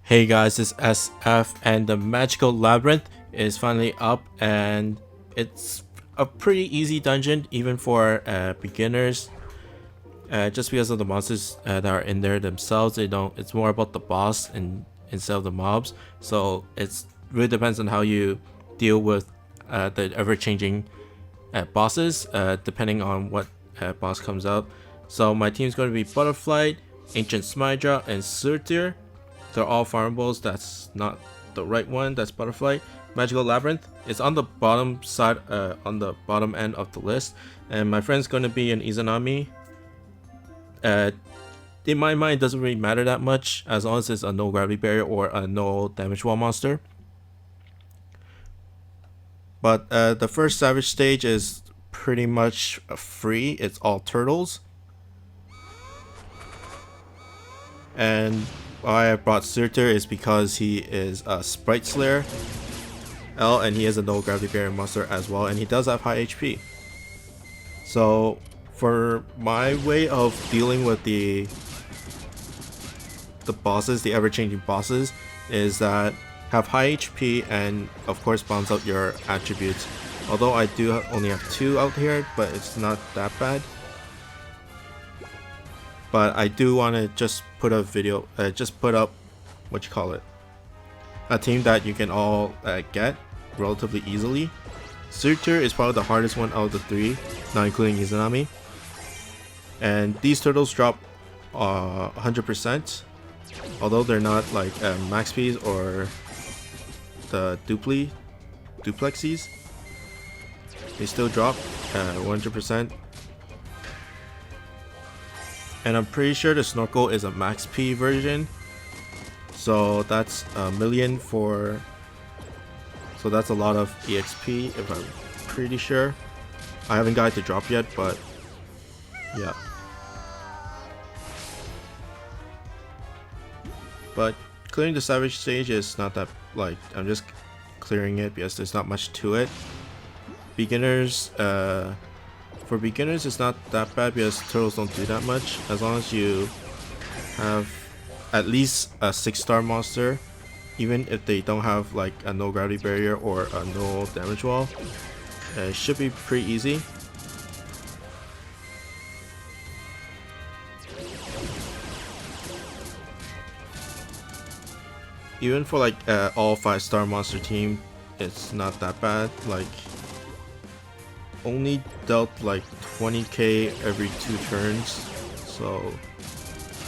Hey guys, it's SF and the magical labyrinth is finally up, and it's a pretty easy dungeon even for beginners. Just because of the monsters that are in there themselves, it's more about the boss instead of the mobs. So it's really depends on how you deal with the ever-changing bosses, depending on what boss comes up. So my team's going to be Butterfly, Ancient Smydra, and Surtir. They're all farmables. That's not the right one. That's Butterfly. Magical Labyrinth is on the bottom side, on the bottom end of the list. And my friend's going to be an Izanami. In my mind, it doesn't really matter that much as long as it's a no gravity barrier or a no damage wall monster. But the first Savage stage is pretty much free. It's all turtles. And why I brought Surtir is because he is a Sprite Slayer L, and he is a no gravity barrier monster as well, and he does have high HP. So for my way of dealing with the bosses, the ever-changing bosses, is that have high HP and of course balance out your attributes. Although I do only have 2 out here, but it's not that bad. But I do want to just put a video, just put up, a team that you can all get relatively easily. Surtir is probably the hardest one out of the 3, not including Izanami. And these turtles drop 100%, although they're not like max Ps or the duplexes. They still drop 100%. And I'm pretty sure the Snorkel is a max P version, so that's a million for, so that's a lot of EXP if I'm pretty sure. I haven't got it to drop yet, but yeah. But clearing the Savage stage is not that, like, I'm just clearing it because there's not much to it. Beginners, for beginners, it's not that bad because turtles don't do that much. As long as you have at least a 6-star monster, even if they don't have like a no gravity barrier or a no damage wall, it should be pretty easy. Even for like all 5-star monster team, it's not that bad. Like, only dealt like 20k every 2 turns, so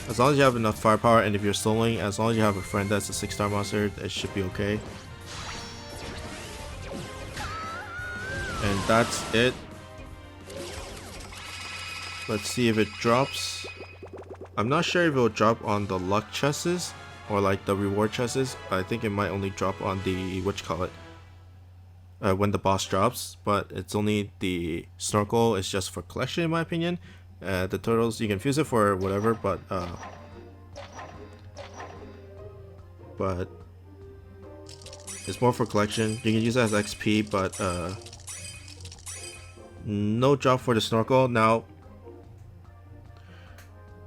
as long as you have enough firepower, and if you're soloing, as long as you have a friend that's a 6-star monster, it should be okay. And that's it. Let's see if it drops. I'm not sure if it will drop on the luck chests or like the reward chests. I think it might only drop on the when the boss drops, but it's only the Snorkel is just for collection in my opinion. The turtles, you can fuse it for whatever, but it's more for collection. You can use it as XP, but no drop for the Snorkel. Now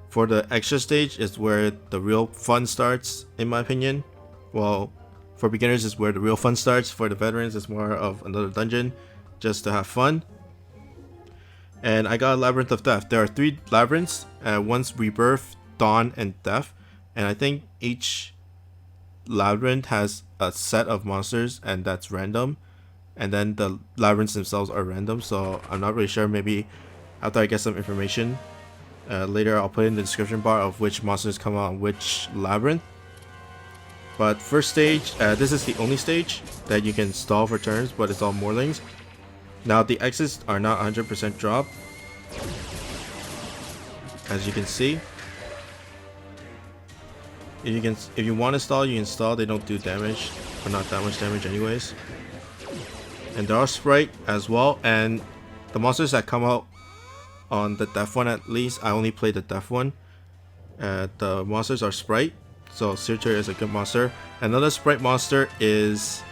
for the extra stage is where the real fun starts in my opinion. Well, for beginners is where the real fun starts. For the veterans, it's more of another dungeon just to have fun. And I got a Labyrinth of Death. There are 3 labyrinths, one's Rebirth, Dawn, and Death. And I think each labyrinth has a set of monsters, and that's random. And then the labyrinths themselves are random, so I'm not really sure. Maybe after I get some information later, I'll put in the description bar of which monsters come out on which labyrinth. But first stage, this is the only stage that you can stall for turns, but it's all Morlings. Now the Xs are not 100% drop, as you can see. If you want to stall, you can stall. They don't do damage, or not that much damage anyways. And there are Sprite as well, and the monsters that come out on the Death one, at least I only played the Death one. The monsters are Sprite. So Surtir is a good monster. Another Sprite monster is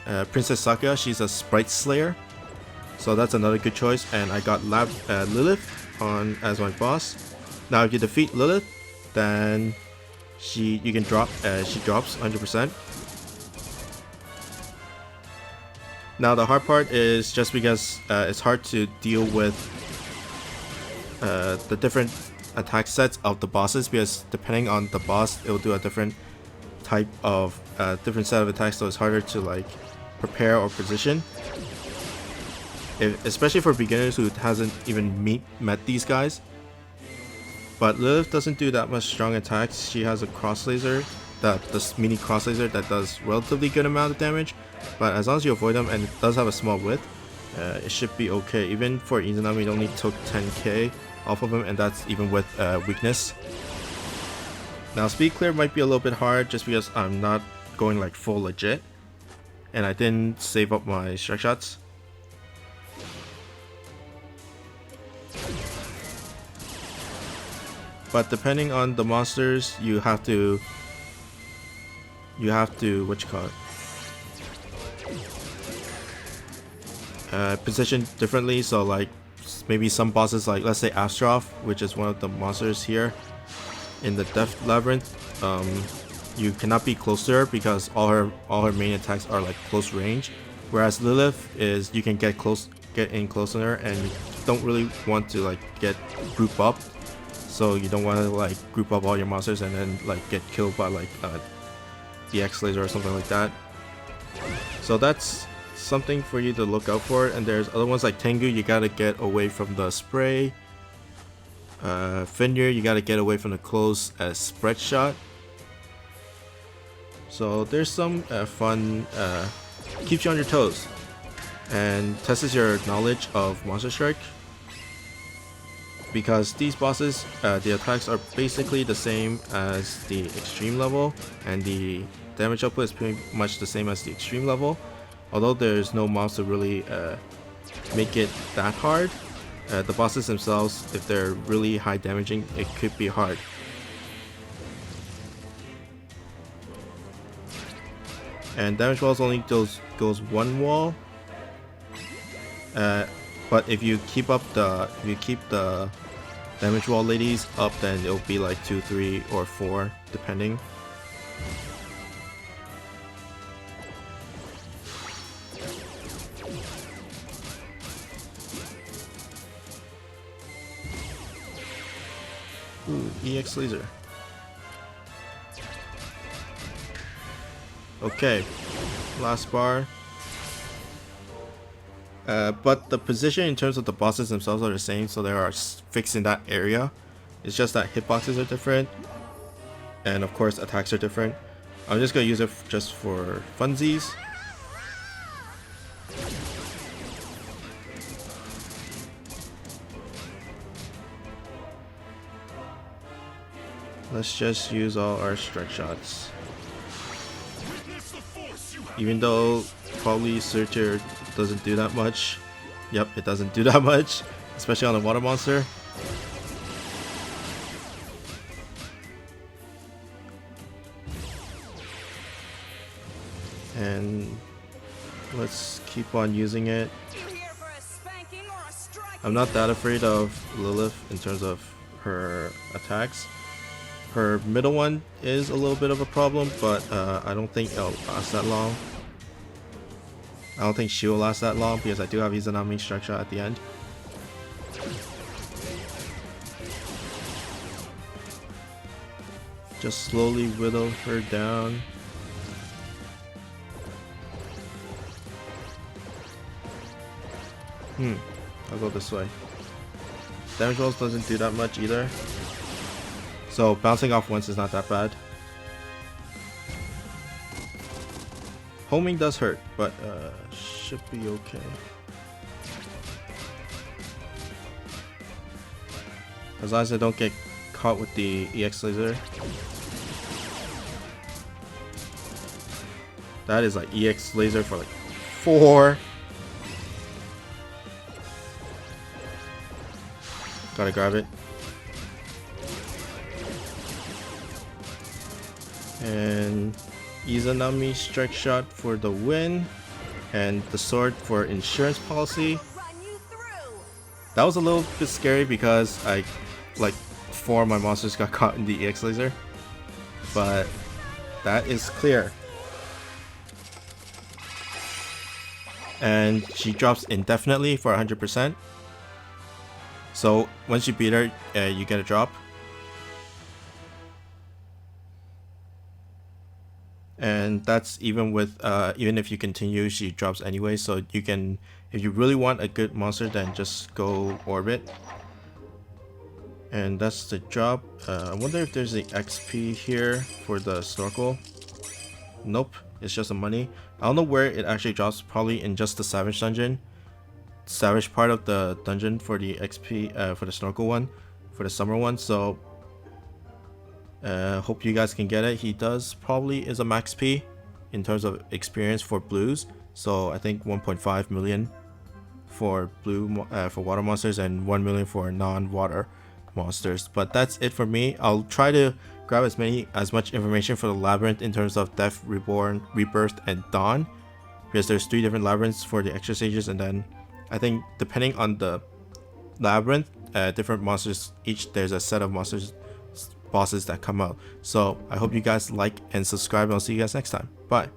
Princess Sakuya. She's a Sprite Slayer, so that's another good choice. And I got Lilith on as my boss. Now if you defeat Lilith, then you can drop, she drops 100%. Now the hard part is just because it's hard to deal with the different attack sets of the bosses, because depending on the boss it will do a different type of different set of attacks, so it's harder to like prepare or position. Especially for beginners who hasn't even met these guys. But Lilith doesn't do that much strong attacks. She has a cross laser, this mini cross laser that does relatively good amount of damage, but as long as you avoid them, and it does have a small width, it should be okay. Even for Izanami, it only took 10k off of him, and that's even with weakness. Now speed clear might be a little bit hard just because I'm not going like full legit, and I didn't save up my strike shots. But depending on the monsters, you have to what you call it, position differently. So like maybe some bosses, like let's say Astaroth, which is one of the monsters here in the Death Labyrinth, you cannot be close to her because all her main attacks are like close range, whereas Lilith is you can get in close on her, and you don't really want to like get group up. So you don't want to like group up all your monsters and then like get killed by like EX laser or something like that. So that's something for you to look out for. And there's other ones like Tengu, you gotta get away from the spray. Fenrir, you gotta get away from the close spread shot. So there's some fun, keeps you on your toes and tests your knowledge of Monster Strike. Because these bosses, the attacks are basically the same as the extreme level, and the damage output is pretty much the same as the extreme level. Although there's no mobs to really make it that hard, the bosses themselves, if they're really high damaging, it could be hard. And damage walls only goes one wall. But if you keep the damage wall ladies up, then it'll be like 2, 3, or 4 depending. Ooh, EX laser. Okay, last bar. But the position in terms of the bosses themselves are the same, so they are fixed in that area. It's just that hitboxes are different, and of course attacks are different. I'm just gonna use it just for funsies. Let's just use all our strike shots. Even though probably Surtur doesn't do that much. Yep, it doesn't do that much, especially on a water monster. And let's keep on using it. I'm not that afraid of Lilith in terms of her attacks. Her middle one is a little bit of a problem, but I don't think it'll last that long. I don't think she will last that long because I do have Izanami strike shot at the end. Just slowly whittle her down. I'll go this way. Damage rolls doesn't do that much either, so bouncing off once is not that bad. Homing does hurt, but should be okay. As long as I don't get caught with the EX laser. That is like EX laser for like 4. Gotta grab it. And Izanami strike shot for the win, and the sword for insurance policy. That was a little bit scary because like 4 of my monsters got caught in the EX laser. but that is clear. And she drops indefinitely for 100%. So once you beat her, you get a drop. And that's even with even if you continue, she drops anyway. So you can, if you really want a good monster, then just go orbit. And that's the drop. I wonder if there's the XP here for the snorkel. Nope, it's just the money. I don't know where it actually drops, probably in just the Savage dungeon. Savage part of the dungeon for the XP, for the snorkel one, for the summer one. So hope you guys can get it. He does probably is a max P in terms of experience for blues. So I think 1.5 million for blue for water monsters and 1 million for non-water monsters. But that's it for me. I'll try to grab as much information for the labyrinth in terms of Death, Reborn, Rebirth, and Dawn, because there's 3 different labyrinths for the extra stages, and then I think depending on the labyrinth, different monsters, there's a set of monsters bosses that come out. So I hope you guys like and subscribe, and I'll see you guys next time. Bye.